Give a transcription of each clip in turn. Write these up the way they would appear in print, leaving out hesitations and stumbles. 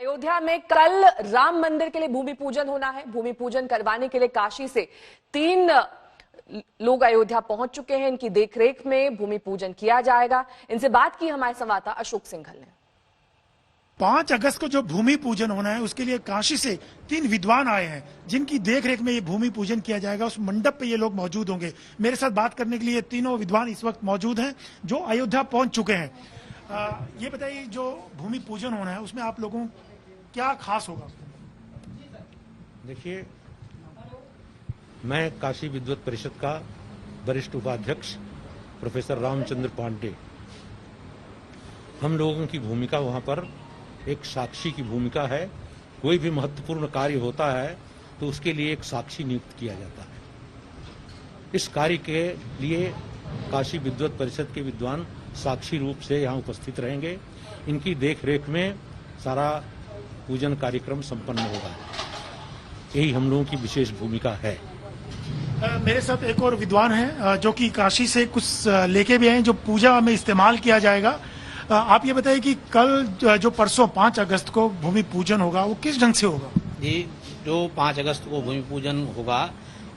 अयोध्या में कल राम मंदिर के लिए भूमि पूजन होना है। भूमि पूजन करवाने के लिए काशी से 3 लोग अयोध्या पहुंच चुके हैं। इनकी देखरेख में भूमि पूजन किया जाएगा। इनसे बात की हमारे संवाददाता अशोक सिंघल ने। 5 अगस्त को जो भूमि पूजन होना है उसके लिए काशी से 3 विद्वान आए हैं जिनकी देखरेख में ये भूमि पूजन किया जाएगा। उस मंडप पे ये लोग मौजूद होंगे। मेरे साथ बात करने के लिए तीनों विद्वान इस वक्त मौजूद हैं जो अयोध्या पहुंच चुके हैं। ये बताइए, जो भूमि पूजन होना है उसमें आप लोगों क्या खास होगा? देखिए, मैं काशी विद्वत परिषद का वरिष्ठ उपाध्यक्ष प्रोफेसर रामचंद्र पांडे, हम लोगों की भूमिका वहां पर एक साक्षी की भूमिका है। कोई भी महत्वपूर्ण कार्य होता है तो उसके लिए एक साक्षी नियुक्त किया जाता है। इस कार्य के लिए काशी विद्वत परिषद के विद्वान साक्षी रूप से यहाँ उपस्थित रहेंगे। इनकी देखरेख में सारा पूजन कार्यक्रम संपन्न होगा। यही हम लोगों की विशेष भूमिका है। मेरे साथ एक और विद्वान हैं जो कि काशी से कुछ लेके भी हैं जो पूजा में इस्तेमाल किया जाएगा। आप ये बताइए कि कल जो परसों 5 अगस्त को भूमि पूजन होगा वो किस ढंग से होगा? जी, जो 5 अगस्त को भूमि पूजन होगा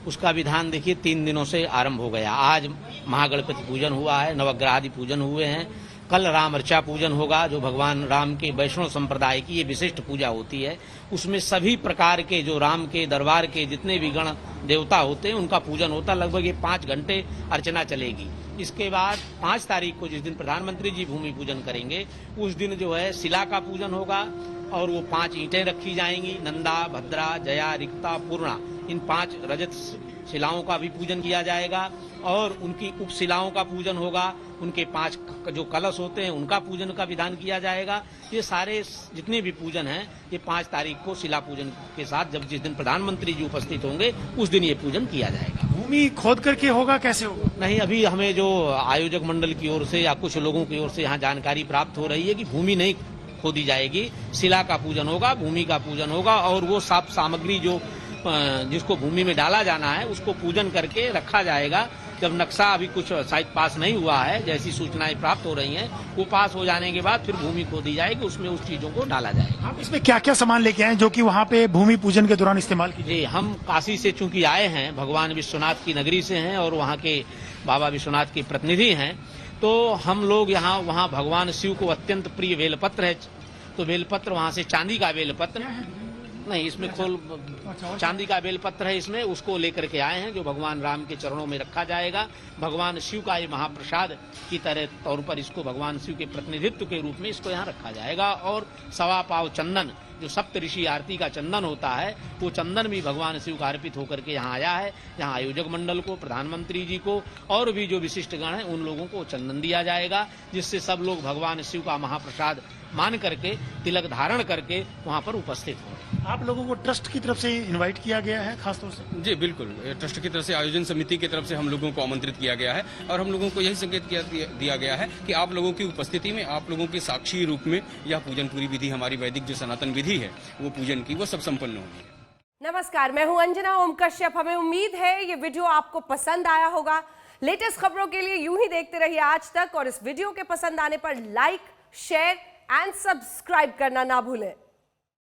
उसका विधान देखिए 3 दिनों से आरंभ हो गया। आज महागणपति पूजन हुआ है, नवग्रह आदि पूजन हुए हैं। कल राम अर्चा पूजन होगा, जो भगवान राम के वैष्णव संप्रदाय की ये विशिष्ट पूजा होती है। उसमें सभी प्रकार के जो राम के दरबार के जितने भी गण देवता होते हैं उनका पूजन होता है। लगभग ये 5 घंटे अर्चना चलेगी। इसके बाद 5 तारीख को जिस दिन प्रधानमंत्री जी भूमि पूजन करेंगे उस दिन जो है शिला का पूजन होगा और वो 5 ईंटें रखी जाएंगी। नंदा, भद्रा, जया, रिक्ता, पूर्णा, इन 5 रजत शिलाओं का भी पूजन किया जाएगा और उनकी उपशिलाओं का पूजन होगा। उनके 5 जो कलश होते हैं उनका पूजन का विधान किया जाएगा। ये सारे जितने भी पूजन हैं ये 5 तारीख को शिला पूजन के साथ, जब जिस दिन प्रधानमंत्री जी उपस्थित होंगे उस दिन ये पूजन किया जाएगा। भूमि खोद करके होगा, कैसे होगा? नहीं, अभी हमें जो आयोजक मंडल की ओर से या कुछ लोगों की ओर से यहाँ जानकारी प्राप्त हो रही है कि भूमि नहीं खोदी जाएगी, शिला का पूजन होगा, भूमि का पूजन होगा और वो साफ सामग्री जो जिसको भूमि में डाला जाना है उसको पूजन करके रखा जाएगा। जब नक्शा अभी कुछ शायद पास नहीं हुआ है, जैसी सूचनाएं प्राप्त हो रही हैं, वो पास हो जाने के बाद फिर भूमि खोदी जाएगी, उसमें उस चीजों को डाला जाएगा। आप इसमें क्या क्या सामान लेके आए जो कि वहाँ पे भूमि पूजन के दौरान इस्तेमाल कीजिए? जी, हम काशी से चूंकि आए हैं, भगवान विश्वनाथ की नगरी से हैं और वहाँ के बाबा विश्वनाथ के प्रतिनिधि हैं, तो हम लोग यहाँ वहाँ भगवान शिव को अत्यंत प्रिय बेलपत्र है, तो बेलपत्र वहाँ से चांदी का बेलपत्र नहीं, इसमें चांदी का बेलपत्र है, इसमें उसको लेकर के आए हैं जो भगवान राम के चरणों में रखा जाएगा। भगवान शिव का ये महाप्रसाद की तरह तौर पर इसको भगवान शिव के प्रतिनिधित्व के रूप में इसको यहाँ रखा जाएगा। और 1.25 पाव चंदन, जो सप्त ऋषि आरती का चंदन होता है, वो चंदन भी भगवान शिव का अर्पित होकर के यहाँ आया है। यहाँ आयोजक मंडल को, प्रधानमंत्री जी को और भी जो विशिष्ट गण हैं उन लोगों को चंदन दिया जाएगा, जिससे सब लोग भगवान शिव का महाप्रसाद मान करके, तिलक धारण करके वहाँ पर उपस्थित हों। आप लोगों को ट्रस्ट की तरफ से इनवाइट किया गया है खासतौर से? जी बिल्कुल, ट्रस्ट की तरफ से, आयोजन समिति की तरफ से हम लोगों को आमंत्रित किया गया है और हम लोगों को यही संकेत दिया गया है कि आप लोगों की उपस्थिति में, आप लोगों के साक्षी रूप में यह पूजन पूरी विधि, हमारी वैदिक जो सनातन विधि है वो पूजन की वो सब संपन्न होगी। नमस्कार, मैं हूं अंजना ओम कश्यप। हमें उम्मीद है ये वीडियो आपको पसंद आया होगा। लेटेस्ट खबरों के लिए यूं ही देखते रहिए आज तक और इस वीडियो के पसंद आने पर लाइक, शेयर एंड सब्सक्राइब करना ना भूलें।